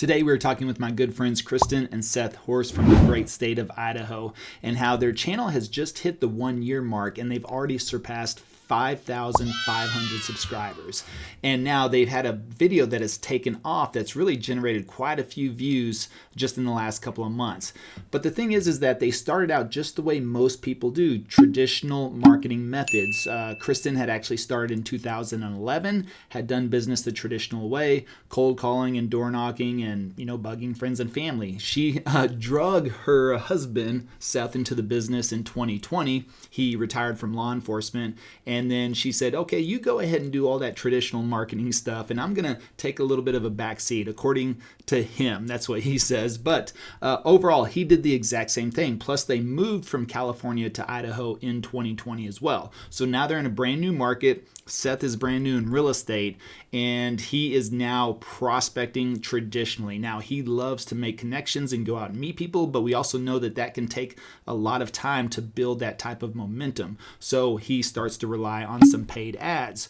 Today we were talking with my good friends Kristen and Seth Horst from the great state of Idaho, and how their channel has just hit the 1 year mark and they've already surpassed 5,500 subscribers. And now they've had a video that has taken off that's really generated quite a few views just in the last couple of months. But the thing is that they started out just the way most people do, traditional marketing methods. Kristen had actually started in 2011, had done business the traditional way, cold calling and door knocking and, bugging friends and family. She drug her husband, Seth, into the business in 2020. He retired from law enforcement, and then she said, okay, you go ahead and do all that traditional marketing stuff, and I'm going to take a little bit of a backseat, according to him. That's what he says. But overall, he did the exact same thing. Plus, they moved from California to Idaho in 2020 as well. So now they're in a brand new market. Seth is brand new in real estate, and he is now prospecting traditionally. Now, he loves to make connections and go out and meet people, but we also know that that can take a lot of time to build that type of momentum. So he starts to rely on some paid ads,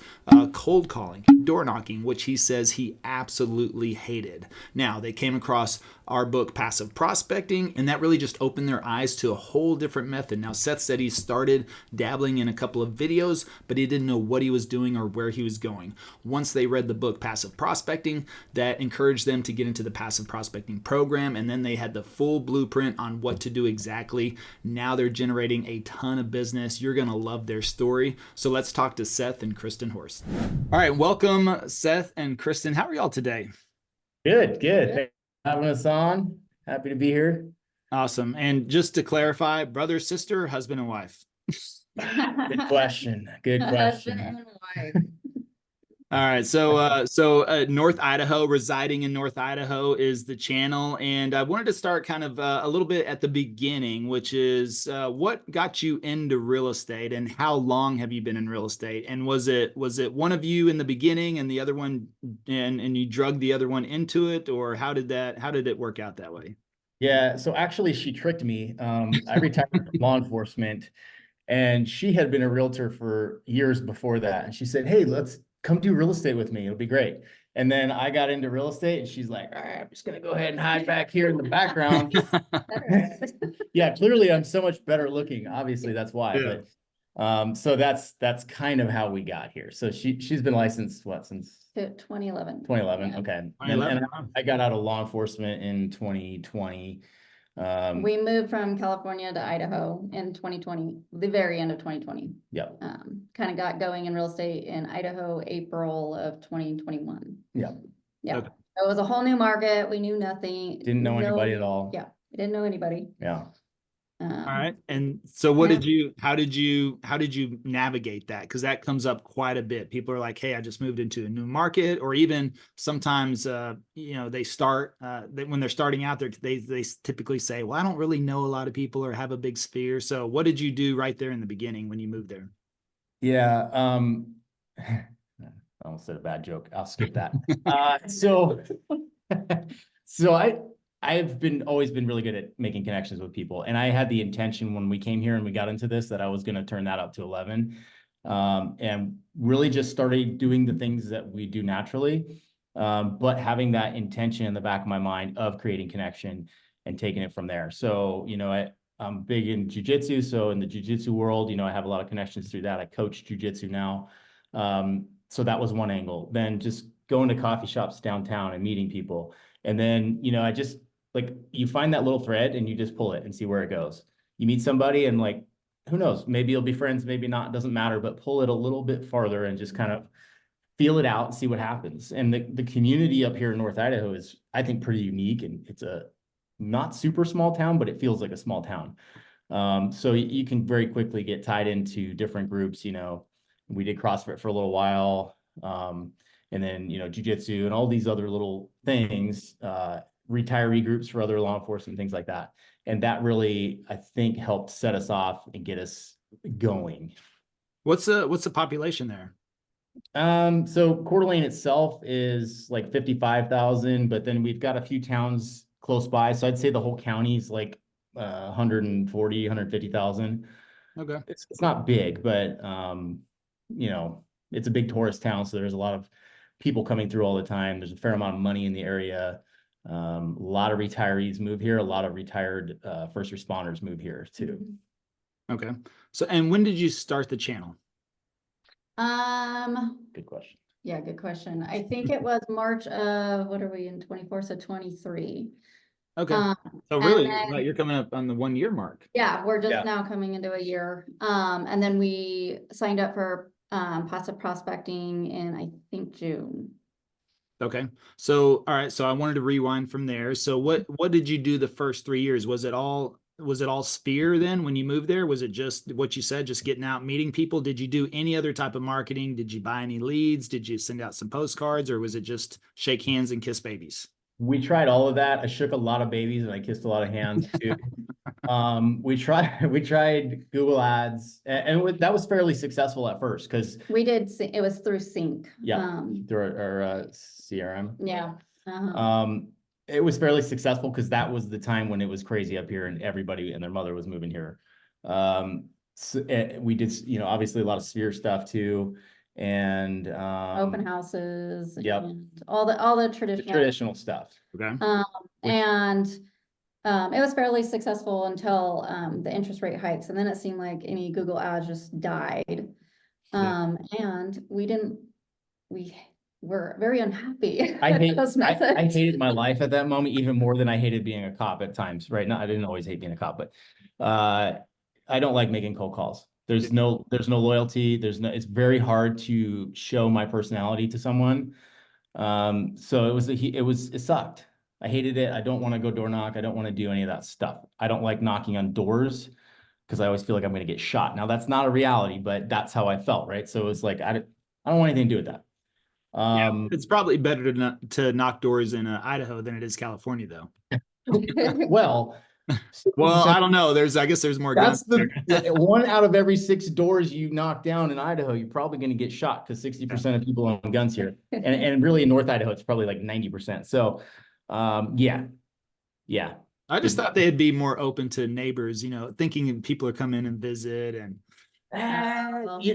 cold calling, door knocking, which he says he absolutely hated. Now, they came across our book, Passive Prospecting, and that really just opened their eyes to a whole different method. Now, Seth said he started dabbling in a couple of videos, but he didn't know what he was doing or where he was going. Once they read the book, Passive Prospecting, that encouraged them to get into the Passive Prospecting program, and then they had the full blueprint on what to do exactly. Now they're generating a ton of business. You're going to love their story. So let's talk to Seth and Kristen Horst. All right, welcome, Seth and Kristen. How are y'all today? Good. Thanks for having us on. Happy to be here. Awesome. And just to clarify, brother, sister, husband, and wife? Good question. Husband and wife. All right. So North Idaho, residing in North Idaho is the channel. And I wanted to start kind of a little bit at the beginning, which is what got you into real estate and how long have you been in real estate? And was it one of you in the beginning and the other one and you drug the other one into it, or how did it work out that way? Yeah. So actually she tricked me. I retired from law enforcement, and she had been a realtor for years before that. And she said, hey, let's come do real estate with me. It'll be great. And then I got into real estate, and she's like, all right, I'm just going to go ahead and hide back here in the background. Yeah, clearly I'm so much better looking. Obviously, that's why. Yeah. But so that's kind of how we got here. So she's been licensed since 2011. 2011. Yeah. Okay. 2011. And I got out of law enforcement in 2020. We moved from California to Idaho in 2020, the very end of 2020. Yep. Kind of got going in real estate in Idaho, April of 2021. Yeah. Yeah. Okay. It was a whole new market. We knew nothing. Didn't know anybody at all. Yeah. We didn't know anybody. Yeah. All right. And so how did you navigate that? Because that comes up quite a bit. People are like, hey, I just moved into a new market, or even sometimes, they start, when they're starting out there, they typically say, well, I don't really know a lot of people or have a big sphere. So what did you do right there in the beginning when you moved there? Yeah. I almost said a bad joke. I'll skip that. So I've always been really good at making connections with people. And I had the intention when we came here and we got into this that I was going to turn that up to 11, and really just started doing the things that we do naturally, but having that intention in the back of my mind of creating connection and taking it from there. So, I'm big in jujitsu. So in the jujitsu world, I have a lot of connections through that. I coach jujitsu now. So that was one angle. Then just going to coffee shops downtown and meeting people. And then, I just, you find that little thread and you just pull it and see where it goes. You meet somebody and who knows, maybe you'll be friends, maybe not, it doesn't matter, but pull it a little bit farther and just kind of feel it out and see what happens. And the community up here in North Idaho is, I think, pretty unique, and it's a not super small town, but it feels like a small town. So you can very quickly get tied into different groups. We did CrossFit for a little while. And then, jujitsu and all these other little things, retiree groups for other law enforcement, things like that. And that really, I think, helped set us off and get us going. What's the population there? So Coeur d'Alene itself is 55,000, but then we've got a few towns close by. So I'd say the whole county is 140, 150,000. Okay. It's not big, but it's a big tourist town, so there's a lot of people coming through all the time. There's a fair amount of money in the area. A lot of retirees move here. A lot of retired first responders move here too. Okay. So, and when did you start the channel? Good question. Yeah, good question. I think it was March of, what are we in 24, so 23. Okay. Um, So and really, then- you're coming up on the 1 year mark. Yeah, we're just Yeah. now coming into a year. And then we signed up for passive prospecting in, I think, June. Okay. So, all right. So I wanted to rewind from there. So what did you do the first 3 years? Was it all Spear then when you moved there? Was it just what you said, just getting out, meeting people? Did you do any other type of marketing? Did you buy any leads? Did you send out some postcards, or was it just shake hands and kiss babies? We tried all of that. I shook a lot of babies and I kissed a lot of hands too. We tried Google Ads, and that was fairly successful at first because It was through Sync. through our CRM. Yeah. Uh-huh. It was fairly successful because that was the time when it was crazy up here and everybody and their mother was moving here. So we did, obviously a lot of Sphere stuff too, and Open houses. Yep. And all the the traditional. traditional stuff. Okay. And it was fairly successful until the interest rate hikes, and then it seemed like any Google ads just died. And we were very unhappy. I with those methods. I hated my life at that moment even more than I hated being a cop at times. Right now, I didn't always hate being a cop, but I don't like making cold calls. There's no loyalty. It's very hard to show my personality to someone. So it sucked. I hated it. I don't want to go door knock. I don't want to do any of that stuff. I don't like knocking on doors because I always feel like I'm going to get shot. Now that's not a reality, but that's how I felt. Right. So it's like, I don't want anything to do with that. It's probably better to knock doors in Idaho than it is California, though. Well, I don't know. I guess there's more guns. That's the 1 out of every 6 doors you knock down in Idaho, you're probably going to get shot because 60% of people own guns here, and really in North Idaho, it's probably like 90%. So, yeah. I just thought they'd be more open to neighbors, thinking people are coming in and visit, and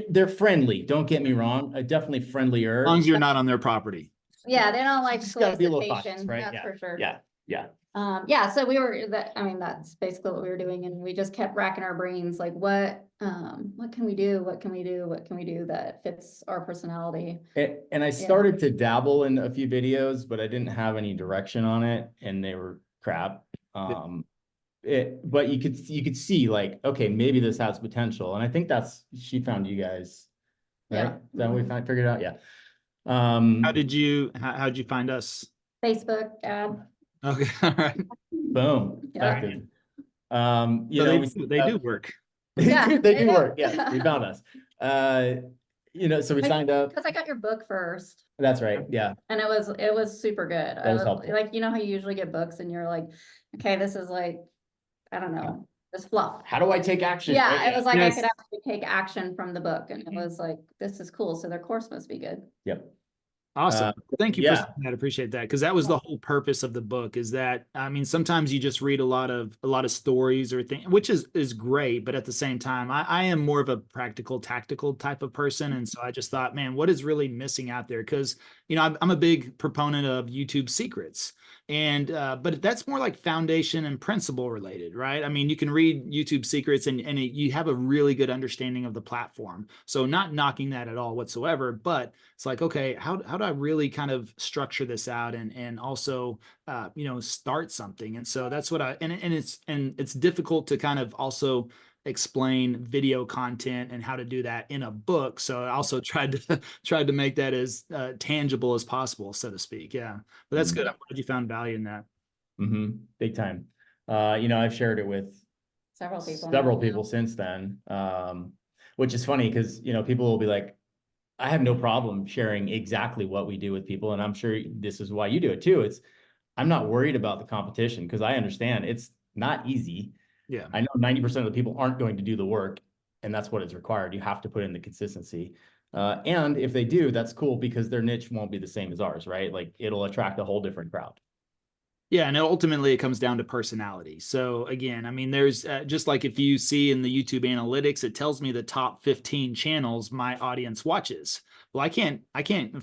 they're friendly. Don't get me wrong. Definitely friendlier. as long as you're not on their property. Yeah, they don't like Just gotta be a little cautious, solicitation, right? that's for sure. Yeah. Yeah, so that's basically what we were doing, and we just kept racking our brains, like what can we do? What can we do? What can we do that fits our personality? And I started to dabble in a few videos, but I didn't have any direction on it, and they were crap. But you could see like, okay, maybe this has potential, and I think she found you guys, right? Yeah. Is that what we figured out? Yeah. How'd you find us? Facebook ad. Okay. All right. Boom. Yeah. Effective. They do work. Yeah, they they do do. work. Yeah, you found us. So we signed up. Because I got your book first. That's right. Yeah. And it was super good. That was helpful. Like, how you usually get books and you're like, okay, this is like, I don't know, just fluff. How do I take action? Yeah, Right? it was like Yes. I could actually take action from the book, and it was like, this is cool. So their course must be good. Yep. Awesome. Thank you for yeah. saying that. I appreciate that. Because that was the whole purpose of the book, is that, sometimes you just read a lot of stories or things, which is great. But at the same time, I am more of a practical, tactical type of person. And so I just thought, man, what is really missing out there? Because, I'm a big proponent of YouTube secrets. And but that's more like foundation and principle related, right? You can read YouTube secrets and you have a really good understanding of the platform. So not knocking that at all whatsoever, but it's like, okay, how do I really kind of structure this out and also start something? And so that's what it's difficult to kind of also explain video content and how to do that in a book. So I also tried to make that as tangible as possible, so to speak. Yeah, but that's good. I'm glad you found value in that. Big time. I've shared it with Several people since then. Which is funny because, people will be like, I have no problem sharing exactly what we do with people. And I'm sure this is why you do it too. I'm not worried about the competition because I understand it's not easy. Yeah. I know 90% of the people aren't going to do the work, and that's what is required. You have to put in the consistency. And if they do, that's cool because their niche won't be the same as ours, right? Like it'll attract a whole different crowd. Yeah, and ultimately it comes down to personality. So again, I mean, there's just like if you see in the YouTube analytics, it tells me the top 15 channels my audience watches. Well, I can't,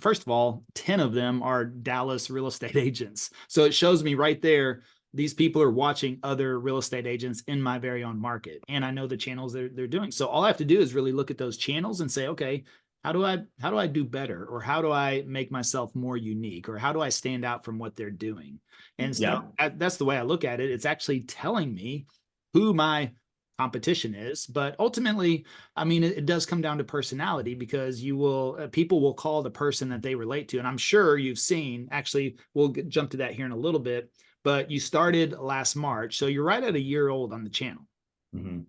first of all, 10 of them are Dallas real estate agents. So it shows me right there, these people are watching other real estate agents in my very own market. And I know the channels they're doing. So all I have to do is really look at those channels and say, okay, how do I do better? Or how do I make myself more unique? Or how do I stand out from what they're doing? And so Yeah. that's the way I look at it. It's actually telling me who my competition is. But ultimately, I mean, it does come down to personality because people will call the person that they relate to. And I'm sure you've seen, actually, jump to that here in a little bit, but you started last March. So you're right at a year old on the channel. Mm-hmm.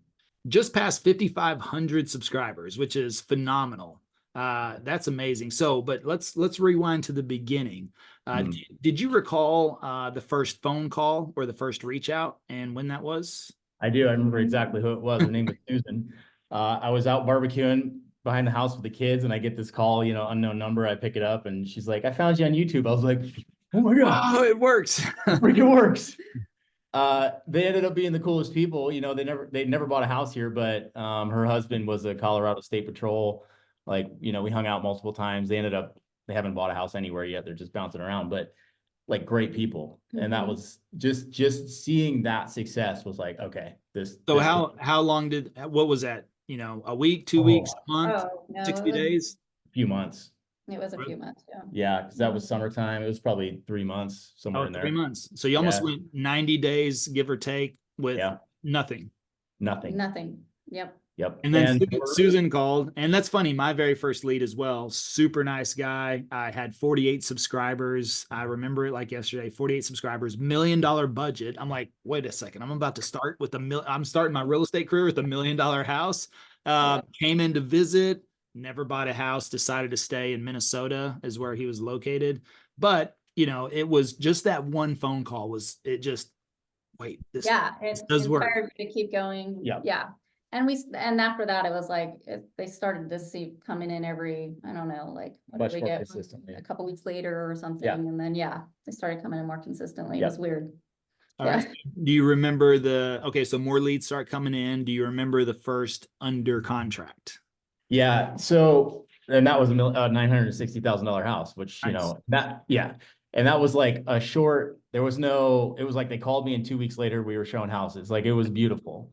Just past 5,500 subscribers, which is phenomenal. That's amazing. So, but let's rewind to the beginning. Did you recall the first phone call or the first reach out and when that was? I do. I remember exactly who it was. Her name was Susan. I was out barbecuing behind the house with the kids, and I get this call, unknown number. I pick it up, and she's like, "I found you on YouTube." I was like, "Oh my god, Oh, it works. it freaking works!" They ended up being the coolest people. They never bought a house here, but her husband was a Colorado State Patrol. Like, we hung out multiple times. They haven't bought a house anywhere yet. They're just bouncing around, but like great people. And that was just seeing that success was like, okay, So how long what was that? A week, 2 weeks, a month, Oh, no, 60 days? few months. it was a few months, yeah. Yeah, because that was summertime. It was probably 3 months, somewhere Oh, in there. 3 months. So you almost went 90 days, give or take, with nothing. Nothing. Nothing. Yep. Yep. And then Susan called, and that's funny. My very first lead as well. Super nice guy. I had 48 subscribers. I remember it like yesterday. 48 subscribers, $1 million budget. I'm like, wait a second. I'm about to start with I'm starting my real estate career with $1 million house. Came in to visit. Never bought a house. Decided to stay in Minnesota, is where he was located. But it was just that one phone call. Wait, this does work. Inspired me to keep going. Yeah. And after that, it was like, they started to see coming in every, I don't know, like, what much did we more get consistently. a couple weeks later or something? Yeah. And then, they started coming in more consistently. It was weird. All right. Do you remember so more leads start coming in. Do you remember the first under contract? Yeah. So, and that was a $960,000 house, which, Nice. and that was like it was like they called me and 2 weeks later we were showing houses. Like, it was beautiful.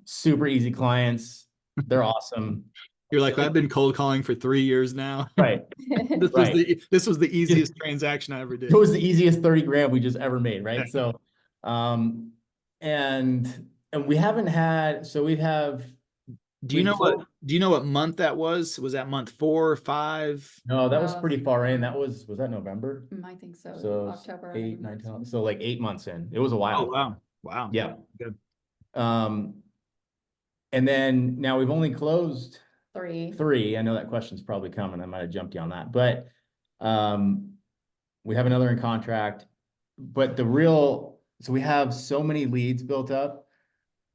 Super easy clients. They're awesome. You're like, I've been cold calling for 3 years now. Right. This was the easiest transaction I ever did. It was the easiest 30 grand we just ever made. Right. So, and we haven't had, so we have. Do you know what month that was? Was that month 4 or 5? No, that was pretty far in. Was that November? I think so. So October. 8, 9, 10. So like 8 months in. It was a while. Oh, wow. Wow. Yeah. Good. And then now we've only closed 3. I know that question's probably coming. I might have jumped you on that, but we have another in contract. But so we have so many leads built up.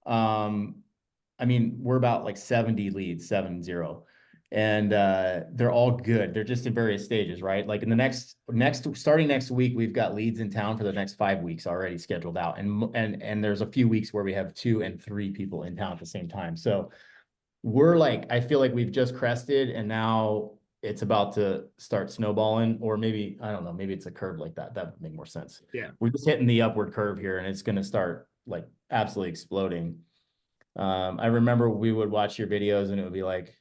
I mean, we're about like 70 leads, 70. And they're all good. They're just in various stages, right? Like in the starting next week, we've got leads in town for the next 5 weeks already scheduled out. And there's a few weeks where we have 2 and 3 people in town at the same time. So we're like, I feel like we've just crested and now it's about to start snowballing, or maybe, I don't know, maybe it's a curve like that. That would make more sense. Yeah. We're just hitting the upward curve here and it's going to start like absolutely exploding. I remember we would watch your videos and it would be like,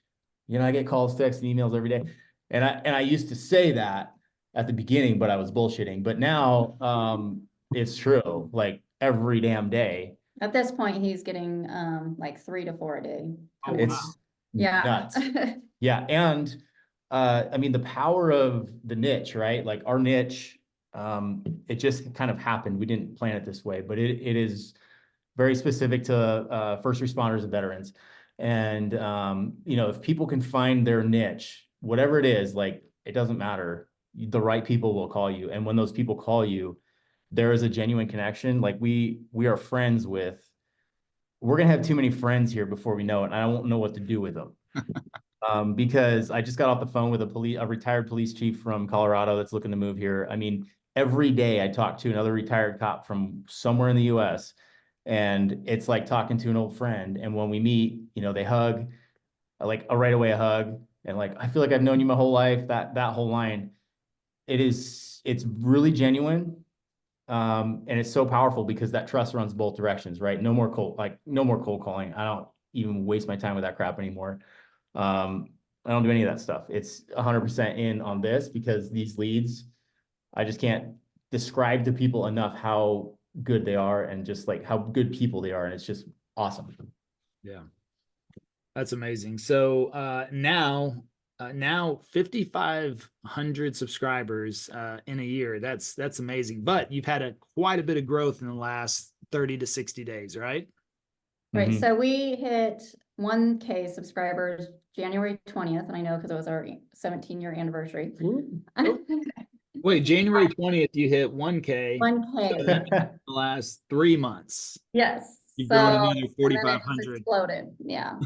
I get calls, texts, and emails every day. And I used to say that at the beginning, but I was bullshitting. But now it's true, like every damn day. At this point, he's getting like 3 to 4 a day. Oh, It's nuts. Yeah. And I mean, the power of the niche, right? Like our niche, it just kind of happened. We didn't plan it this way, but it is very specific to first responders and veterans. And, if people can find their niche, whatever it is, like, it doesn't matter. The right people will call you. And when those people call you, there is a genuine connection. Like we are friends with, we're going to have too many friends here before we know it. And I won't know what to do with them. Because I just got off the phone with a retired police chief from Colorado that's looking to move here. I mean, every day I talk to another retired cop from somewhere in the US, and it's like talking to an old friend. And when we meet, you know, they hug, like right away a hug, and like, I feel like I've known you my whole life, that whole line. It's really genuine. And it's so powerful because that trust runs both directions, right? No more cold calling. I don't even waste my time with that crap anymore. I don't do any of that stuff. It's 100% in on this because these leads, I just can't describe to people enough how good they are and just like how good people they are. And it's just awesome. Yeah. That's amazing. So now 5,500 subscribers in a year. That's amazing. But you've had quite a bit of growth in the last 30 to 60 days, right? Right, Mhm. so we hit 1K subscribers January 20th, and I know because it was our 17-year anniversary. Wait, January 20th, you hit 1K. So 1K, that means in the last 3 months, yes. you've So, grown another and then it just 4,500. exploded, yeah.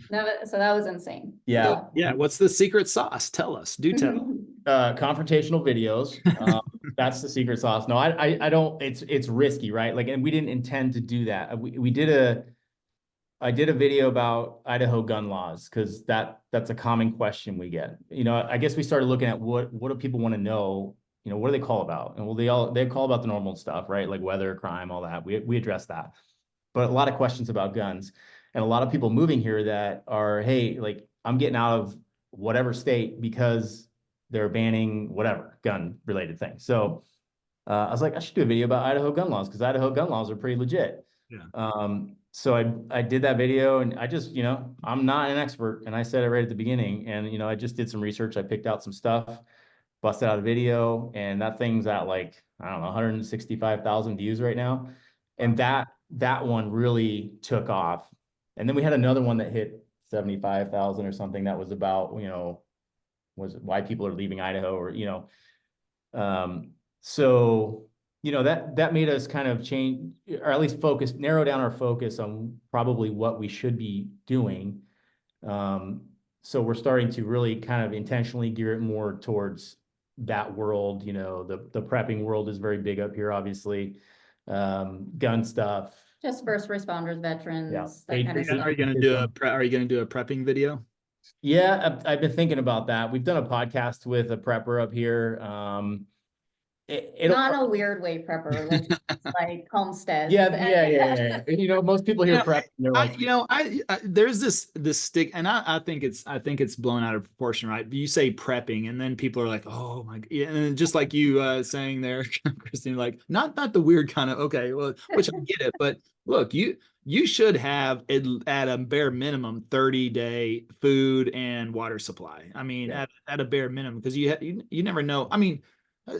So that was insane. Yeah. Yeah. What's the secret sauce? Tell us. Do tell. Confrontational videos. That's the secret sauce. No, I don't, it's risky, right? Like, and we didn't intend to do that. I did a video about Idaho gun laws because that's a common question we get. You know, I guess we started looking at what do people want to know? You know, what do they call about? And well, they call about the normal stuff, right? Like weather, crime, all that. We address that, but a lot of questions about guns, and a lot of people moving here that are, hey, like I'm getting out of whatever state because they're banning whatever gun related thing. So I was like, I should do a video about Idaho gun laws because Idaho gun laws are pretty legit. Yeah. So I did that video, and I just, you know, I'm not an expert, and I said it right at the beginning, and, you know, I just did some research. I picked out some stuff, busted out a video, and that thing's at like, I don't know, 165,000 views right now. And that one really took off. And then we had another one that hit 75,000 or something that was about, you know, was why people are leaving Idaho, or, you know, so, you know, that made us kind of change, or at least narrow down our focus on probably what we should be doing. So we're starting to really kind of intentionally gear it more towards that world. You know, the prepping world is very big up here, obviously. Gun stuff. Just first responders, veterans, that kind of Are stuff. you going to do a prepping video? Yeah, I've been thinking about that. We've done a podcast with a prepper up here. Not in a weird way, prepper, like homestead. Yeah. You know, most people hear prep, and they're like, there's this stick, and I think it's blown out of proportion, right? You say prepping, and then people are like, oh my, yeah, and just like you saying there, Kristen, like not the weird kind of, okay, well, which I get it, but look, you should have at a bare minimum 30-day food and water supply. I mean, at a bare minimum, because you never know. I mean,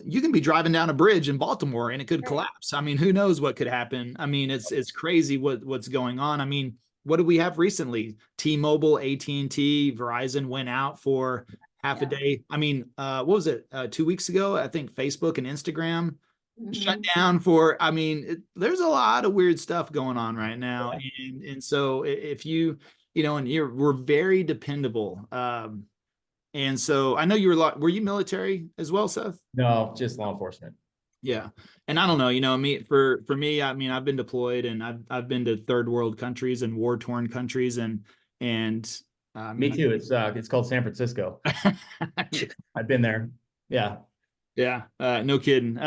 you can be driving down a bridge in Baltimore and it could collapse. I mean, who knows what could happen? I mean, it's crazy what's going on. I mean, what do we have recently? T-Mobile, AT&T, Verizon went out for half a day. I mean, what was it? 2 weeks ago, I think Facebook and Instagram shut down for, I mean, there's a lot of weird stuff going on right now. And so if you know, and we're very dependable. And so I know were you military as well, Seth? no, just law enforcement. Yeah. And I don't know, you know, for me, I mean, I've been deployed, and I've been to third world countries and war torn countries, and Me too. It's called San Francisco. I've been there. Yeah. Yeah. No kidding.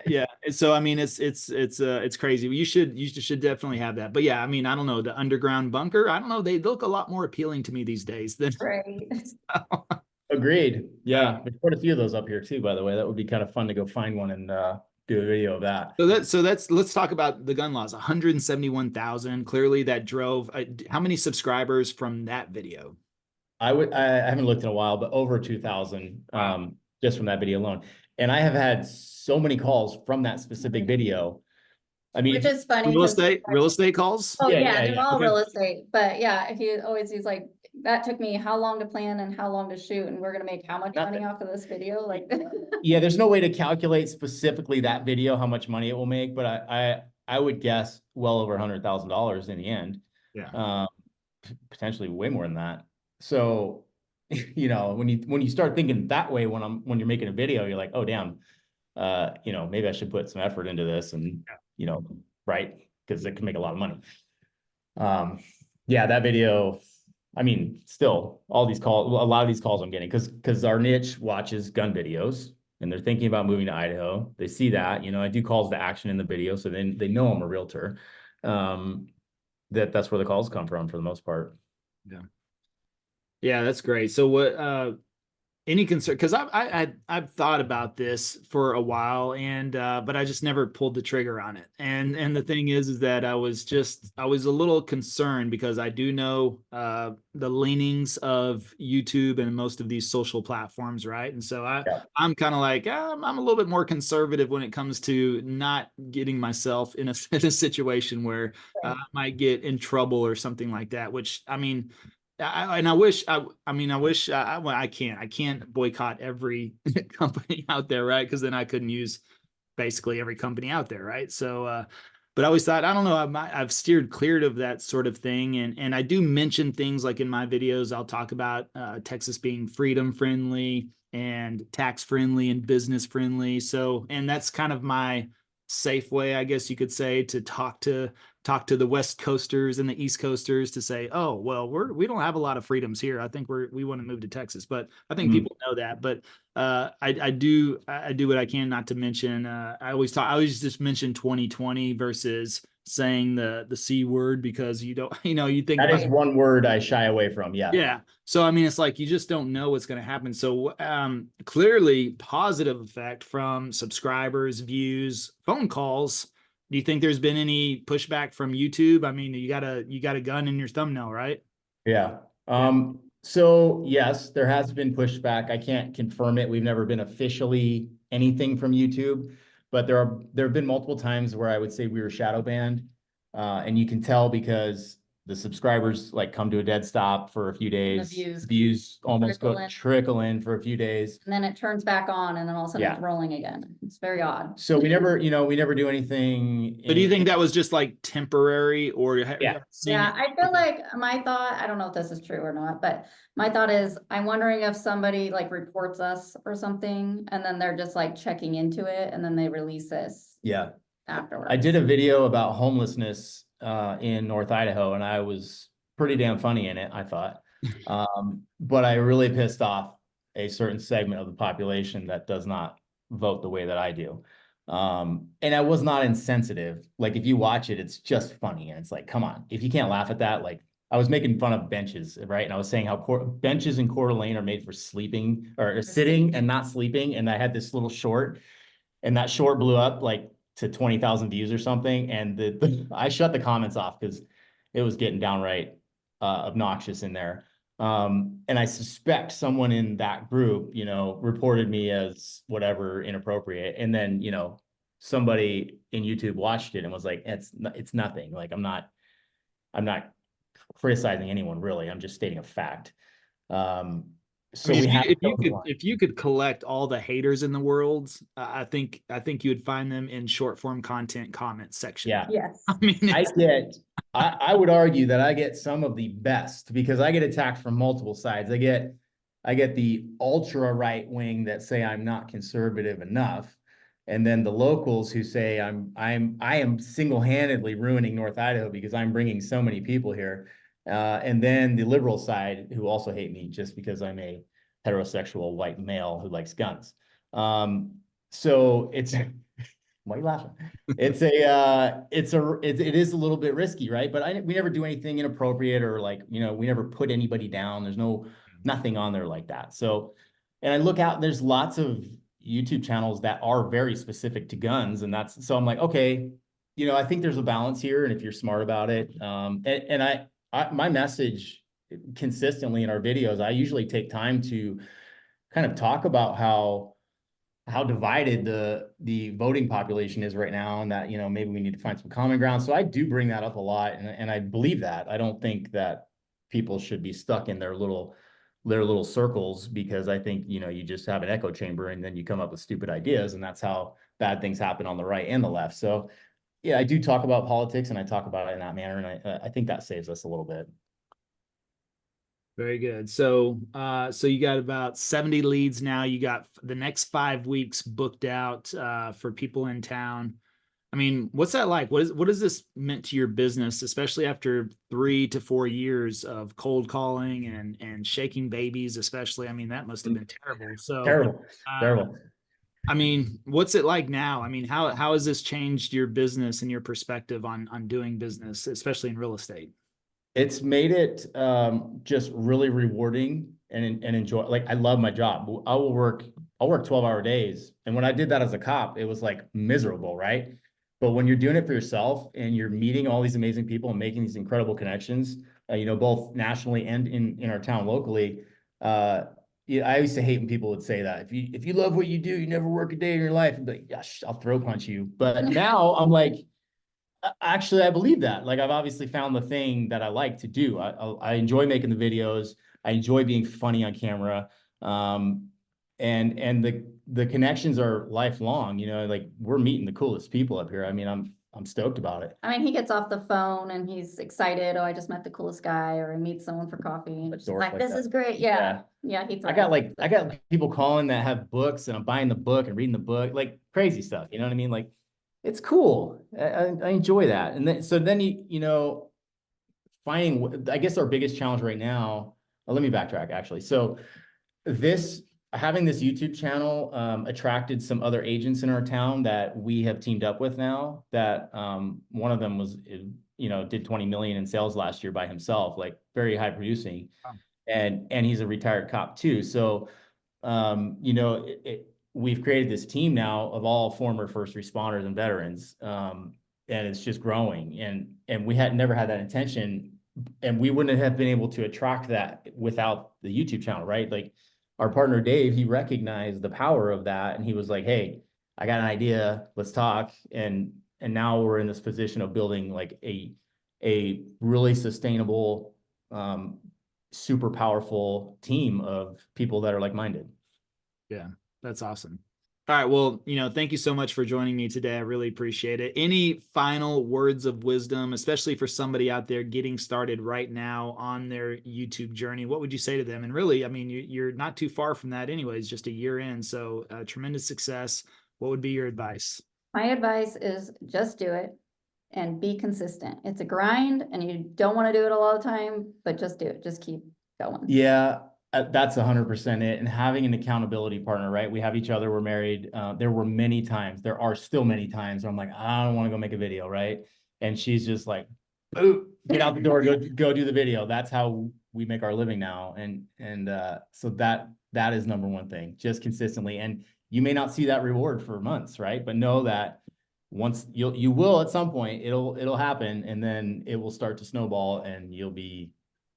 Yeah. So I mean, it's crazy. You should definitely have that. But yeah, I mean, I don't know, the underground bunker. I don't know. They look a lot more appealing to me these days than. Right. Agreed. Yeah. There's quite a few of those up here too, by the way. That would be kind of fun to go find one and do a video of that. Let's talk about the gun laws. 171,000. Clearly that drove how many subscribers from that video? I haven't looked in a while, but over 2,000 just from that video alone. And I have had so many calls from that specific video. I mean, which is funny. Real estate calls. Oh yeah, they're all real estate. But yeah, he's like, that took me how long to plan and how long to shoot, and we're gonna make how much money off of this video? Like, yeah, there's no way to calculate specifically that video how much money it will make, but I would guess well over $100,000 in the end. Yeah. Potentially way more than that. So, you know, when you start thinking that way, when you're making a video, you're like, oh damn, you know, maybe I should put some effort into this and, you know, right? Because it can make a lot of money. Yeah, that video, I mean, still all these calls, a lot of these calls I'm getting because our niche watches gun videos and they're thinking about moving to Idaho. They see that, you know, I do calls to action in the video. So then they know I'm a realtor. That's where the calls come from for the most part. Yeah. Yeah, that's great. So what any concern, because I've thought about this for a while, and but I just never pulled the trigger on it. And the thing is that I was a little concerned because I do know the leanings of YouTube and most of these social platforms, right? And so I'm kind of like I'm a little bit more conservative when it comes to not getting myself in a in a situation where I might get in trouble or something like that. Which I mean. I wish well, I can't boycott every company out there, right? Because then I couldn't use basically every company out there, right? So but I always thought, I don't know, I've steered clear of that sort of thing, and I do mention things like in my videos I'll talk about Texas being freedom friendly and tax friendly and business friendly. So, and that's kind of my safe way, I guess you could say, to talk to the West Coasters and the East Coasters to say, oh, well, we don't have a lot of freedoms here. I think we want to move to Texas, but I think people know that. But I do what I can not to mention. I always just mention 2020 versus saying the C word because you don't, you think that is one word I shy away from. Yeah. Yeah. So, I mean, it's like you just don't know what's going to happen. So, clearly positive effect from subscribers, views, phone calls. Do you think there's been any pushback from YouTube? I mean, you got a gun in your thumbnail, right? Yeah. So yes, there has been pushback. I can't confirm it. We've never been officially anything from YouTube, but there have been multiple times where I would say we were shadow banned. And you can tell because the subscribers like come to a dead stop for a few days. Views almost trickle in for a few days. And then it turns back on and then all of a sudden it's rolling again. It's very odd. So we never do anything. But do you think that was just like temporary or Yeah. Yeah, I feel like my thought, I don't know if this is true or not, but my thought is I'm wondering if somebody like reports us or something and then they're just like checking into it and then they release this. Yeah. Afterwards. I did a video about homelessness in North Idaho, and I was pretty damn funny in it, I thought. But I really pissed off a certain segment of the population that does not vote the way that I do. And I was not insensitive. Like if you watch it, it's just funny. And it's like, come on, if you can't laugh at that, like I was making fun of benches, right? And I was saying how benches in Coeur d'Alene are made for sleeping or sitting and not sleeping. And I had this little short, and that short blew up like to 20,000 views or something. And I shut the comments off because it was getting downright obnoxious in there. And I suspect someone in that group, reported me as whatever inappropriate. And then, somebody in YouTube watched it and was like, it's nothing. Like, I'm not criticizing anyone really. I'm just stating a fact. So I mean, if you could collect all the haters in the world, I think you would find them in short form content comment section. Yeah. Yes. I mean, I would argue that I get some of the best because I get attacked from multiple sides. I get the ultra right wing that say I'm not conservative enough. And then the locals who say I am single-handedly ruining North Idaho because I'm bringing so many people here. And then the liberal side who also hate me just because I'm a heterosexual white male who likes guns. So it's why are you laughing? It is a little bit risky, right? But we never do anything inappropriate or like, we never put anybody down. There's nothing on there like that. So, and I look out, there's lots of YouTube channels that are very specific to guns. And so I'm like, okay, I think there's a balance here. And if you're smart about it, and my message consistently in our videos, I usually take time to kind of talk about how divided the voting population is right now, and that maybe we need to find some common ground. So I do bring that up a lot, and I believe that. I don't think that people should be stuck in their little circles, because I think you just have an echo chamber and then you come up with stupid ideas, and that's how bad things happen on the right and the left. So yeah, I do talk about politics and I talk about it in that manner, and I think that saves us a little bit. Very good. So, so you got about 70 leads now. You got the next 5 weeks booked out for people in town. I mean, what's that like? What has this meant to your business, especially after 3 to 4 years of cold calling and shaking babies, especially? I mean, that must have been terrible. So, Terrible, uh, terrible. I mean, what's it like now? I mean, how has this changed your business and your perspective on doing business, especially in real estate? It's made it just really rewarding and enjoy. Like, I love my job. I'll work 12-hour days. And when I did that as a cop, it was like miserable, right? But when you're doing it for yourself and you're meeting all these amazing people and making these incredible connections, both nationally and in our town locally, yeah, I used to hate when people would say that. If you love what you do, you never work a day in your life. And be like, gosh, I'll throw punch you. But now I'm like, actually, I believe that. Like, I've obviously found the thing that I like to do. I enjoy making the videos. I enjoy being funny on camera. And the connections are lifelong. Like, we're meeting the coolest people up here. I mean, I'm stoked about it. I mean, he gets off the phone and he's excited. Oh, I just met the coolest guy, or I meet someone for coffee. A She's dork like, like this that. is great. Yeah. Yeah. He I got people calling that have books, and I'm buying the book and reading the book, like crazy stuff. You know what I mean? Like, it's cool. I enjoy that. And then finding, I guess our biggest challenge right now, let me backtrack actually. So having this YouTube channel attracted some other agents in our town that we have teamed up with now, that one of them was, did 20 million in sales last year by himself, like very high producing. Wow. And he's a retired cop too. So, we've created this team now of all former first responders and veterans. And it's just growing, and we had never had that intention, and we wouldn't have been able to attract that without the YouTube channel, right? Like, our partner Dave, he recognized the power of that, and he was like, hey, I got an idea, let's talk. And now we're in this position of building like a really sustainable, super powerful team of people that are like-minded. Yeah, that's awesome. All right. Well, thank you so much for joining me today. I really appreciate it. Any final words of wisdom, especially for somebody out there getting started right now on their YouTube journey? What would you say to them? And really, I mean, you're not too far from that anyways, just a year in. So tremendous success. What would be your advice? My advice is just do it and be consistent. It's a grind and you don't want to do it a lot of the time, but just do it. Just keep going. Yeah, that's 100% it. And having an accountability partner, right? We have each other. We're married. There are still many times where I'm like, I don't want to go make a video, right? And she's just like, "Boo, get out the door, go do the video." That's how we make our living now. And so that is number one thing, just consistently. And you may not see that reward for months, right? But know that once you will at some point, it'll happen, and then it will start to snowball, and it'll be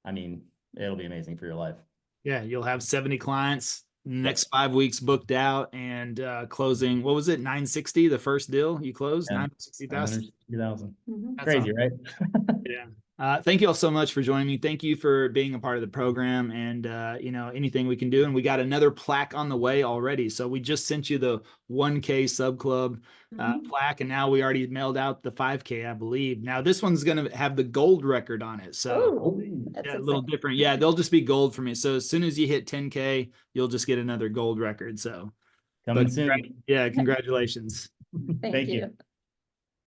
amazing for your life. Yeah, you'll have 70 clients next 5 weeks booked out, and closing, what was it, 960, the first deal you closed? 960,000. 960,000. Mhm. Crazy, right? Yeah. Thank you all so much for joining me. Thank you for being a part of the program, and anything we can do. And we got another plaque on the way already. So we just sent you the 1K sub club plaque, and now we already mailed out the 5K, I believe. Now this one's going to have the gold record on it. So That's a little different. Yeah, they'll just be gold for me. So as soon as you hit 10K, you'll just get another gold record. So Coming soon. yeah, congratulations. Thank you.